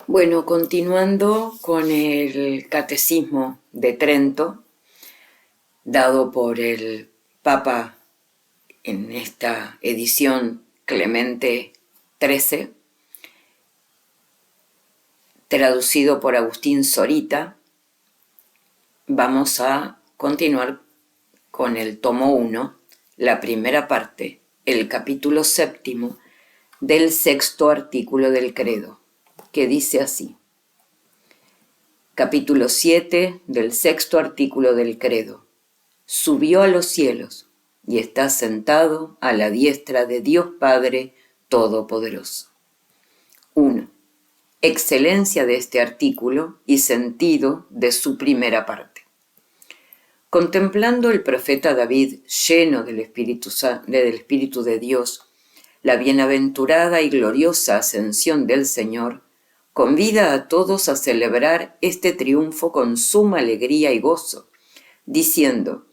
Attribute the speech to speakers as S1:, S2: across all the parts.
S1: Bueno, continuando con el Catecismo de Trento, dado por el Papa en esta edición Clemente XIII, traducido por Agustín Zorita, vamos a continuar con el tomo 1, la primera parte, el capítulo 7 del 6º artículo del credo, que dice así. Capítulo 7 del 6º artículo del credo. Subió a los cielos y está sentado a la diestra de Dios Padre Todopoderoso. 1. Excelencia de este artículo y sentido de su primera parte. Contemplando el profeta David lleno del Espíritu de Dios, la bienaventurada y gloriosa ascensión del Señor, convida a todos a celebrar este triunfo con suma alegría y gozo, diciendo: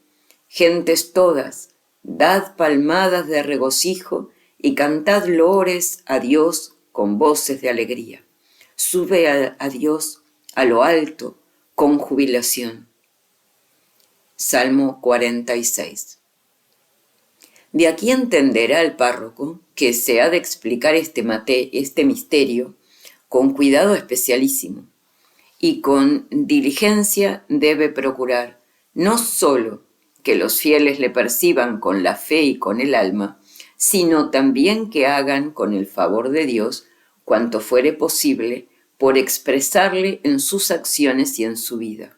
S1: gentes todas, dad palmadas de regocijo y cantad loores a Dios con voces de alegría. Sube a Dios a lo alto con jubilación. Salmo 46. De aquí entenderá el párroco que se ha de explicar este misterio con cuidado especialísimo, y con diligencia debe procurar no sólo que los fieles le perciban con la fe y con el alma, sino también que hagan con el favor de Dios cuanto fuere posible por expresarle en sus acciones y en su vida.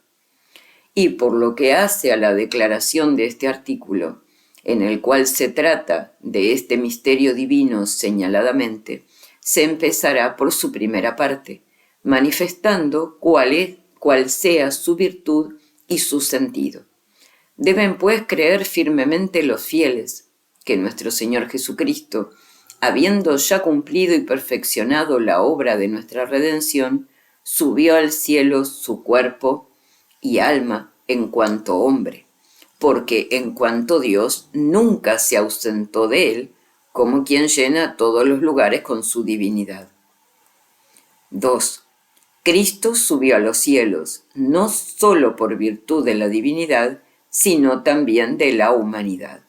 S1: Y por lo que hace a la declaración de este artículo, en el cual se trata de este misterio divino señaladamente, se empezará por su primera parte, manifestando cuál sea su virtud y su sentido. Deben pues creer firmemente los fieles que nuestro Señor Jesucristo, habiendo ya cumplido y perfeccionado la obra de nuestra redención, subió al cielo su cuerpo y alma en cuanto hombre, porque en cuanto Dios nunca se ausentó de él, como quien llena todos los lugares con su divinidad. 2. Cristo subió a los cielos, no sólo por virtud de la divinidad, sino también de la humanidad.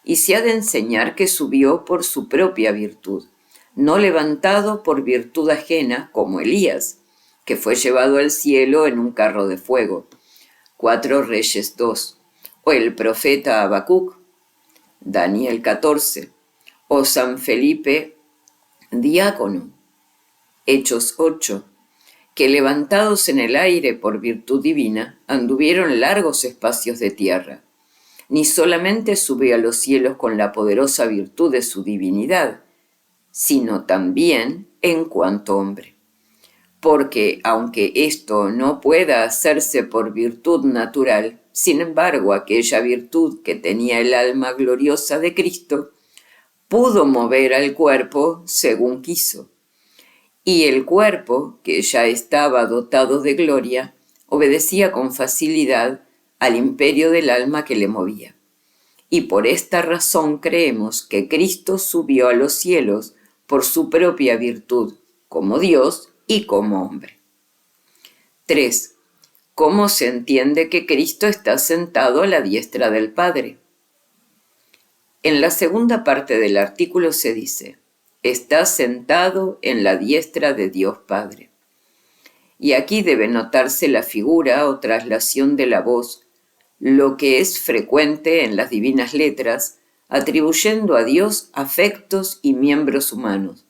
S1: Y se ha de enseñar que subió por su propia virtud, no levantado por virtud ajena como Elías, que fue llevado al cielo en un carro de fuego. 4 Reyes 2. O el profeta Habacuc, Daniel 14. O San Felipe diácono, Hechos 8, que levantados en el aire por virtud divina, anduvieron largos espacios de tierra. Ni solamente subió a los cielos con la poderosa virtud de su divinidad, sino también en cuanto hombre. Porque aunque esto no pueda hacerse por virtud natural, sin embargo aquella virtud que tenía el alma gloriosa de Cristo pudo mover al cuerpo según quiso. Y el cuerpo, que ya estaba dotado de gloria, obedecía con facilidad al imperio del alma que le movía. Y por esta razón creemos que Cristo subió a los cielos por su propia virtud, como Dios y como hombre. 3. ¿Cómo se entiende que Cristo está sentado a la diestra del Padre? En la segunda parte del artículo se dice: está sentado en la diestra de Dios Padre. Y aquí debe notarse la figura o traslación de la voz, lo que es frecuente en las divinas letras, atribuyendo a Dios afectos y miembros humanos,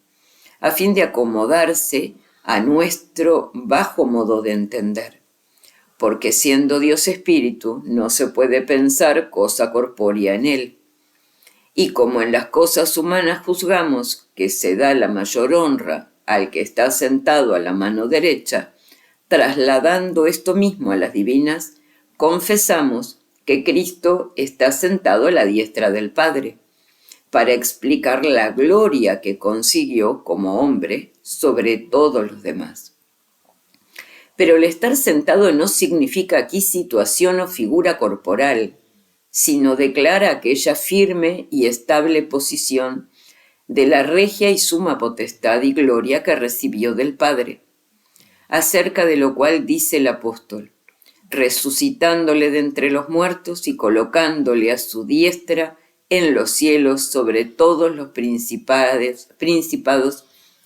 S1: a fin de acomodarse a nuestro bajo modo de entender. Porque siendo Dios espíritu, no se puede pensar cosa corpórea en él. Y como en las cosas humanas juzgamos que se da la mayor honra al que está sentado a la mano derecha, trasladando esto mismo a las divinas, confesamos que Cristo está sentado a la diestra del Padre, para explicar la gloria que consiguió como hombre sobre todos los demás. Pero el estar sentado no significa aquí situación o figura corporal, sino declara aquella firme y estable posición de la regia y suma potestad y gloria que recibió del Padre, acerca de lo cual dice el apóstol, resucitándole de entre los muertos y colocándole a su diestra en los cielos sobre todos los principados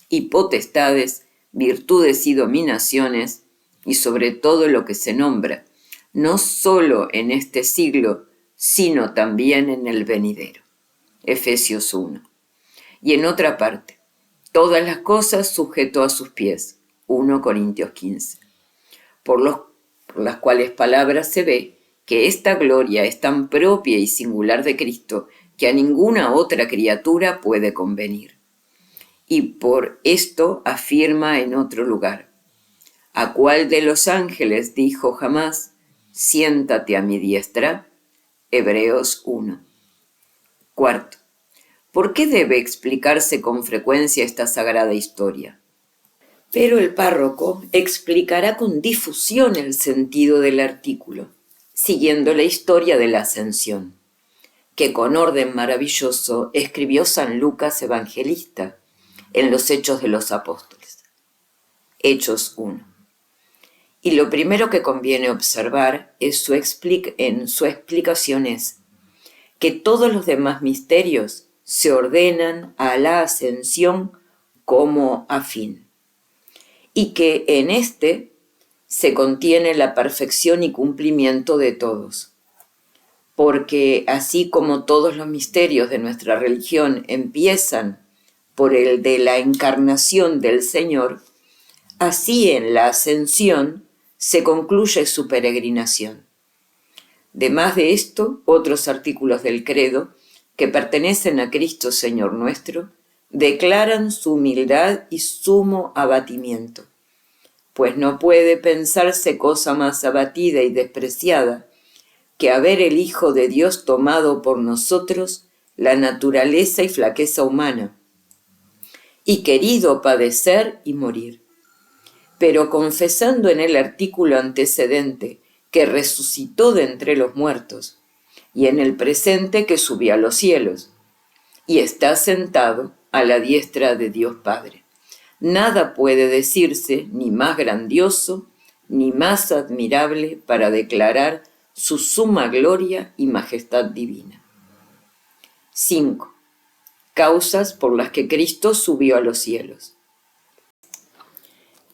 S1: y potestades, virtudes y dominaciones, y sobre todo lo que se nombra, no solo en este siglo, sino también en el venidero. Efesios 1. Y en otra parte, todas las cosas sujetó a sus pies. 1 Corintios 15. Por las cuales palabras se ve que esta gloria es tan propia y singular de Cristo que a ninguna otra criatura puede convenir. Y por esto afirma en otro lugar, ¿a cuál de los ángeles dijo jamás, siéntate a mi diestra? Hebreos 1. Cuarto, ¿por qué debe explicarse con frecuencia esta sagrada historia? Pero el párroco explicará con difusión el sentido del artículo, siguiendo la historia de la Ascensión, que con orden maravilloso escribió San Lucas Evangelista en los Hechos de los Apóstoles. Hechos 1. Y lo primero que conviene observar en su explicación es que todos los demás misterios se ordenan a la Ascensión como a fin, y que en este se contiene la perfección y cumplimiento de todos. Porque así como todos los misterios de nuestra religión empiezan por el de la encarnación del Señor, así en la Ascensión se concluye su peregrinación. Demás de esto, otros artículos del credo, que pertenecen a Cristo Señor nuestro, declaran su humildad y sumo abatimiento, pues no puede pensarse cosa más abatida y despreciada que haber el Hijo de Dios tomado por nosotros la naturaleza y flaqueza humana, y querido padecer y morir. Pero confesando en el artículo antecedente que resucitó de entre los muertos, y en el presente que subió a los cielos, y está sentado a la diestra de Dios Padre. Nada puede decirse ni más grandioso, ni más admirable para declarar su suma gloria y majestad divina. 5. Causas por las que Cristo subió a los cielos.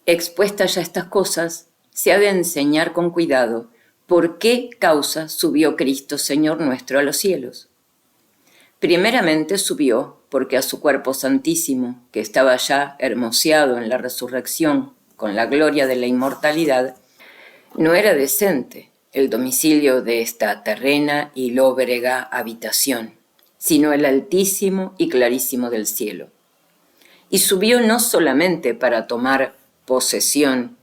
S1: Expuestas ya estas cosas, se ha de enseñar con cuidado por qué causa subió Cristo Señor nuestro a los cielos. Primeramente subió porque a su cuerpo santísimo, que estaba ya hermoseado en la resurrección con la gloria de la inmortalidad, no era decente el domicilio de esta terrena y lóbrega habitación, sino el altísimo y clarísimo del cielo. Y subió no solamente para tomar posesión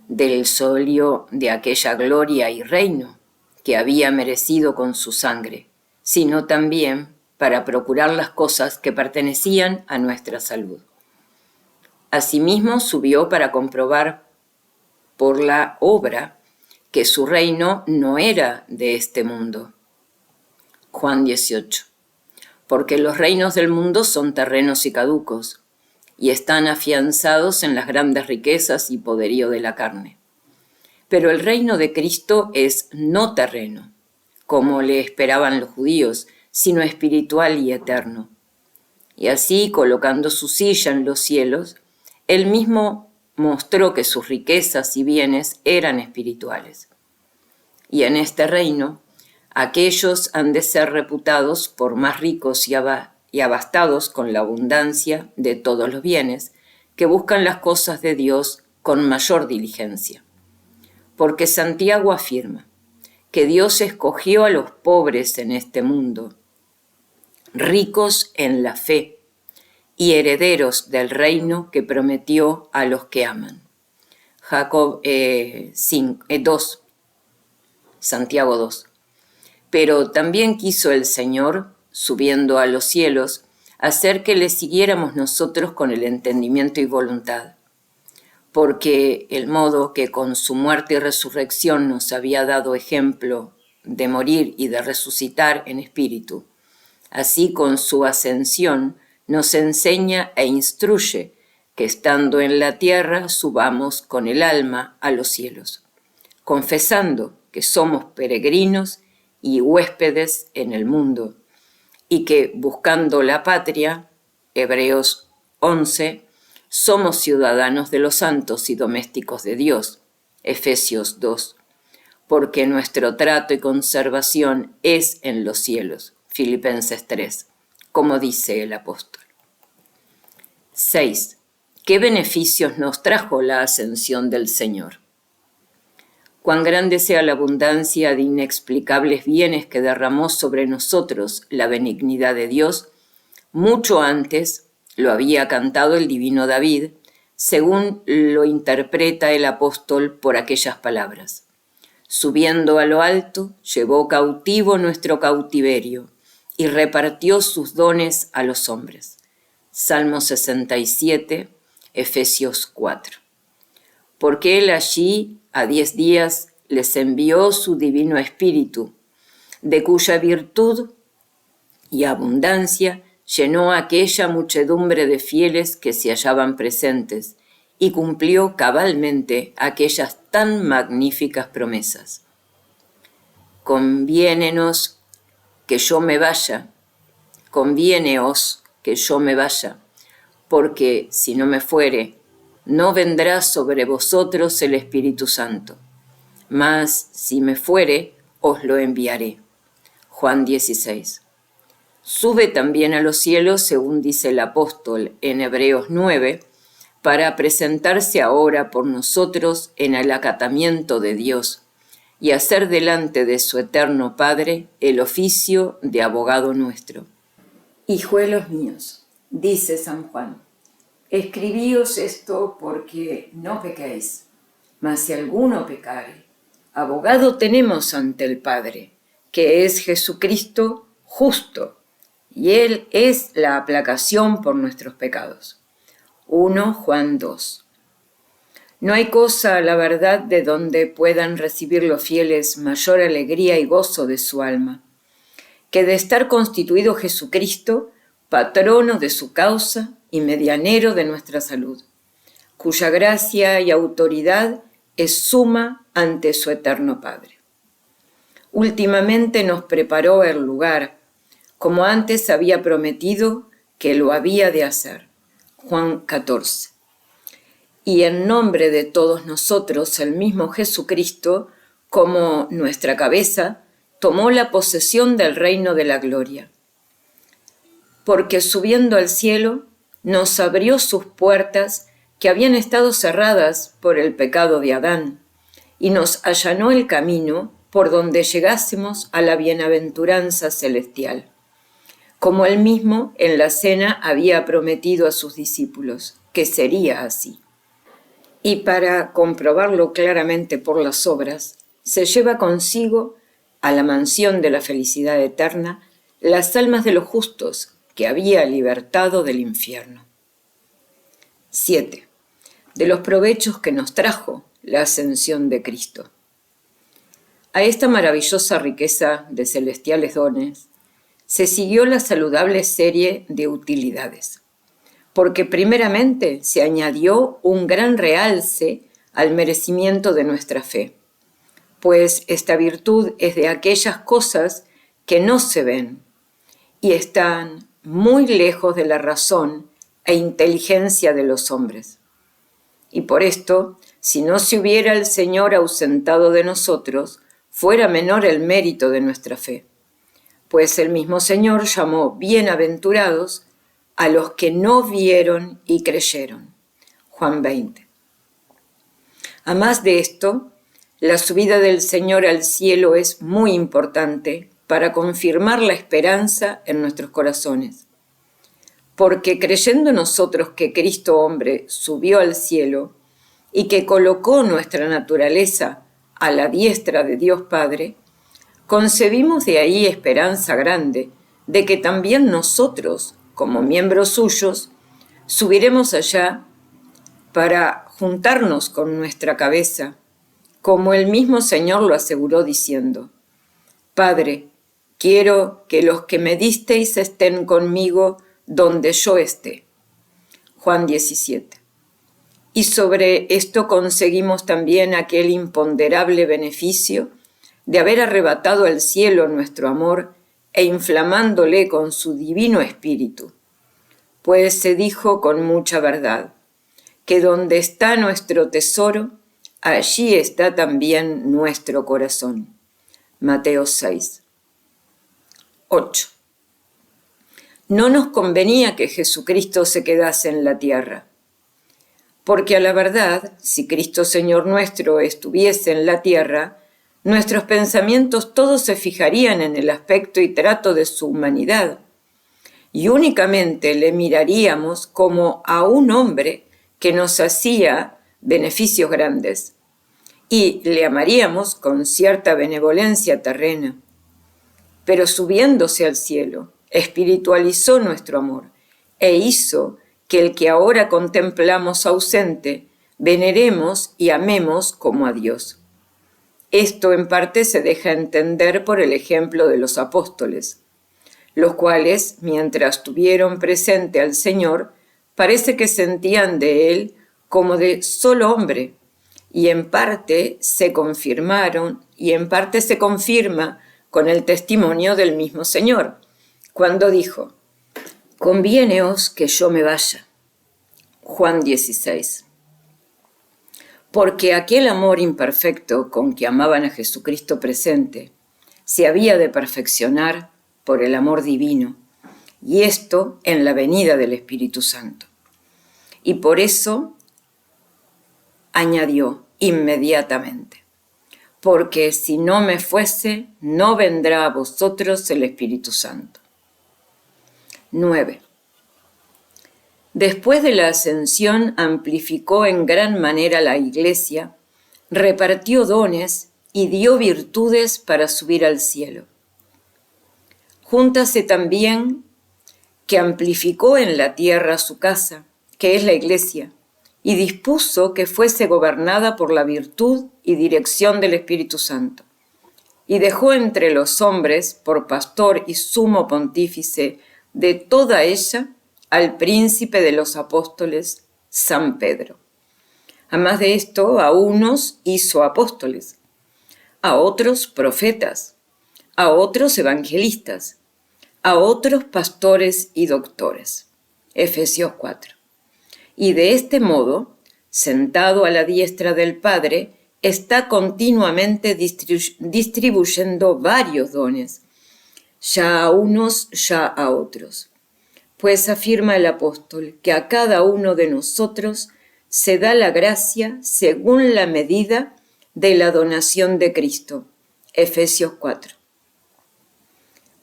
S1: del solio de aquella gloria y reino que había merecido con su sangre, sino también para procurar las cosas que pertenecían a nuestra salud. Asimismo subió para comprobar por la obra que su reino no era de este mundo. Juan 18. Porque los reinos del mundo son terrenos y caducos, y están afianzados en las grandes riquezas y poderío de la carne. Pero el reino de Cristo es no terreno, como le esperaban los judíos, sino espiritual y eterno. Y así, colocando su silla en los cielos, él mismo mostró que sus riquezas y bienes eran espirituales. Y en este reino, aquellos han de ser reputados por más ricos y abastados con la abundancia de todos los bienes, que buscan las cosas de Dios con mayor diligencia. Porque Santiago afirma que Dios escogió a los pobres en este mundo, ricos en la fe y herederos del reino que prometió a los que aman. Jacob 2, Santiago 2. Pero también quiso el Señor, subiendo a los cielos, hacer que le siguiéramos nosotros con el entendimiento y voluntad, porque el modo que con su muerte y resurrección nos había dado ejemplo de morir y de resucitar en espíritu, así con su ascensión nos enseña e instruye que estando en la tierra subamos con el alma a los cielos, confesando que somos peregrinos y huéspedes en el mundo, y que buscando la patria, Hebreos 11, somos ciudadanos de los santos y domésticos de Dios, Efesios 2, porque nuestro trato y conservación es en los cielos, Filipenses 3, como dice el apóstol. 6. ¿Qué beneficios nos trajo la ascensión del Señor? Cuán grande sea la abundancia de inexplicables bienes que derramó sobre nosotros la benignidad de Dios, mucho antes lo había cantado el divino David, según lo interpreta el apóstol por aquellas palabras. Subiendo a lo alto, llevó cautivo nuestro cautiverio y repartió sus dones a los hombres. Salmo 67, Efesios 4. Porque él allí, a 10 días, les envió su divino espíritu, de cuya virtud y abundancia llenó aquella muchedumbre de fieles que se hallaban presentes y cumplió cabalmente aquellas tan magníficas promesas. Conviéneos que yo me vaya, conviéneos que yo me vaya, porque si no me fuere, no vendrá sobre vosotros el Espíritu Santo, mas si me fuere, os lo enviaré. Juan 16. Sube también a los cielos, según dice el apóstol en Hebreos 9, para presentarse ahora por nosotros en el acatamiento de Dios y hacer delante de su eterno Padre el oficio de abogado nuestro. Hijuelos míos, dice San Juan, escribíos esto porque no pequéis, mas si alguno pecare, abogado tenemos ante el Padre, que es Jesucristo justo, y Él es la aplacación por nuestros pecados. 1 Juan 2. No hay cosa, la verdad, de donde puedan recibir los fieles mayor alegría y gozo de su alma, que de estar constituido Jesucristo, patrono de su causa y medianero de nuestra salud, cuya gracia y autoridad es suma ante su eterno Padre. Últimamente nos preparó el lugar, como antes había prometido que lo había de hacer. Juan 14. Y en nombre de todos nosotros, el mismo Jesucristo, como nuestra cabeza, tomó la posesión del reino de la gloria. Porque subiendo al cielo, nos abrió sus puertas que habían estado cerradas por el pecado de Adán, y nos allanó el camino por donde llegásemos a la bienaventuranza celestial, como él mismo en la cena había prometido a sus discípulos, que sería así. Y para comprobarlo claramente por las obras, se lleva consigo a la mansión de la felicidad eterna las almas de los justos que había libertado del infierno. 7. De los provechos que nos trajo la ascensión de Cristo. A esta maravillosa riqueza de celestiales dones se siguió la saludable serie de utilidades, porque primeramente se añadió un gran realce al merecimiento de nuestra fe, pues esta virtud es de aquellas cosas que no se ven y están muy lejos de la razón e inteligencia de los hombres. Y por esto, si no se hubiera el Señor ausentado de nosotros, fuera menor el mérito de nuestra fe, pues el mismo Señor llamó bienaventurados a los que no vieron y creyeron. Juan 20. A más de esto, la subida del Señor al cielo es muy importante para confirmar la esperanza en nuestros corazones. Porque creyendo nosotros que Cristo hombre subió al cielo y que colocó nuestra naturaleza a la diestra de Dios Padre, concebimos de ahí esperanza grande de que también nosotros, como miembros suyos, subiremos allá para juntarnos con nuestra cabeza, como el mismo Señor lo aseguró diciendo: Padre, quiero que los que me disteis estén conmigo donde yo esté. Juan 17. Y sobre esto conseguimos también aquel imponderable beneficio de haber arrebatado al cielo nuestro amor e inflamándole con su divino espíritu. Pues se dijo con mucha verdad, que donde está nuestro tesoro, allí está también nuestro corazón. Mateo 6. 8. No nos convenía que Jesucristo se quedase en la tierra, porque a la verdad, si Cristo Señor nuestro estuviese en la tierra, nuestros pensamientos todos se fijarían en el aspecto y trato de su humanidad, y únicamente le miraríamos como a un hombre que nos hacía beneficios grandes, y le amaríamos con cierta benevolencia terrena. Pero subiéndose al cielo, espiritualizó nuestro amor e hizo que el que ahora contemplamos ausente, veneremos y amemos como a Dios. Esto en parte se deja entender por el ejemplo de los apóstoles, los cuales, mientras tuvieron presente al Señor, parece que sentían de Él como de solo hombre, y en parte se confirmaron, y en parte se confirma con el testimonio del mismo Señor, cuando dijo, «Conviéneos que yo me vaya». Juan 16. Porque aquel amor imperfecto con que amaban a Jesucristo presente se había de perfeccionar por el amor divino, y esto en la venida del Espíritu Santo. Y por eso añadió inmediatamente, porque si no me fuese, no vendrá a vosotros el Espíritu Santo. 9. Después de la ascensión amplificó en gran manera la Iglesia, repartió dones y dio virtudes para subir al cielo. Júntase también que amplificó en la tierra su casa, que es la Iglesia, y dispuso que fuese gobernada por la virtud y dirección del Espíritu Santo. Y dejó entre los hombres, por pastor y sumo pontífice de toda ella, al príncipe de los apóstoles, San Pedro. Además de esto, a unos hizo apóstoles, a otros profetas, a otros evangelistas, a otros pastores y doctores. Efesios 4. Y de este modo, sentado a la diestra del Padre, está continuamente distribuyendo varios dones, ya a unos, ya a otros. Pues afirma el apóstol que a cada uno de nosotros se da la gracia según la medida de la donación de Cristo. Efesios 4.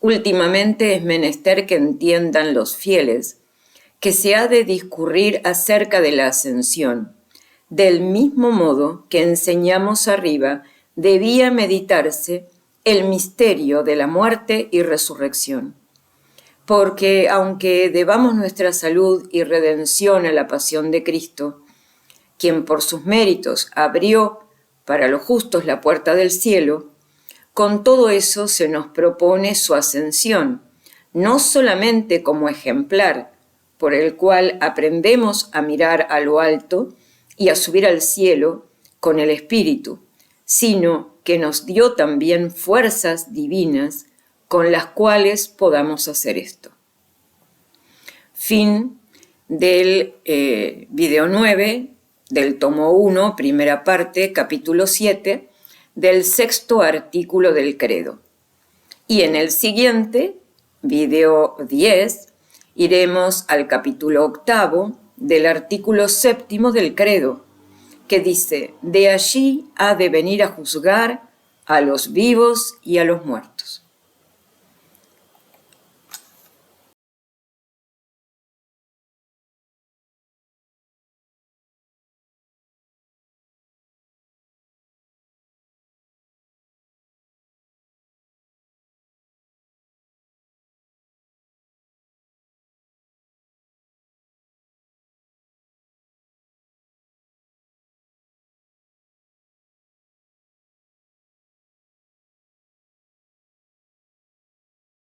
S1: Últimamente es menester que entiendan los fieles que se ha de discurrir acerca de la ascensión. Del mismo modo que enseñamos arriba, debía meditarse el misterio de la muerte y resurrección. Porque aunque debamos nuestra salud y redención a la pasión de Cristo, quien por sus méritos abrió para los justos la puerta del cielo, con todo eso se nos propone su ascensión, no solamente como ejemplar, por el cual aprendemos a mirar a lo alto y a subir al cielo con el Espíritu, sino que nos dio también fuerzas divinas con las cuales podamos hacer esto. Fin del video 9, del tomo 1, primera parte, capítulo 7, del 6º artículo del credo. Y en el siguiente, video 10, iremos al capítulo 8 del artículo 7 del credo, que dice, de allí ha de venir a juzgar a los vivos y a los muertos.